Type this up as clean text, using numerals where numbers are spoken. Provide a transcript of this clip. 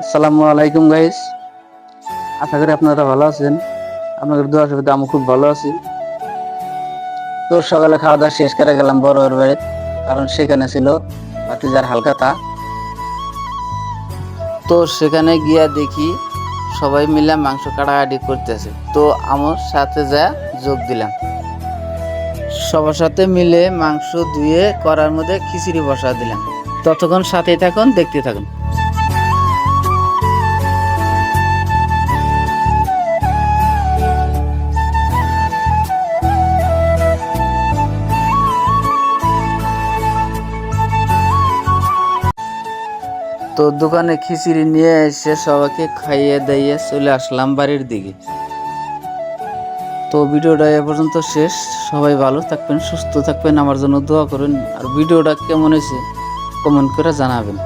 আসসালামু আলাইকুম গাইস, আশা করি আপনারা ভালো আছেন। আপনাদের দোয়া সুবিধা আমি খুব ভালো আছি। তো সকালে খাওয়া দাওয়া শেষ করে গেলাম বড় বাড়ি, কারণ সেখানে ছিল ভাতিজার হালখাতা। তো সেখানে গিয়া দেখি সবাই মিলে মাংস কাটাকাটি করতেছে, তো আমার সাথে যা যোগ দিলাম। সবার সাথে মিলে মাংস ধুয়ে কড়ার মধ্যে খিচুড়ি বসা দিলাম। ততক্ষণ সাথেই থাকুন, দেখতে থাকুন। তো দোকানে খিচুড়ি নিয়ে এসে সবাইকে খাইয়ে দিয়ে চলে আসলাম বাড়ির দিকে। তো ভিডিওটা এ পর্যন্ত শেষ। সবাই ভালো থাকবেন, সুস্থ থাকবেন, আমার জন্য দোয়া করুন। আর ভিডিওটা কেমন হয়েছে কমেন্ট করে জানাবেন।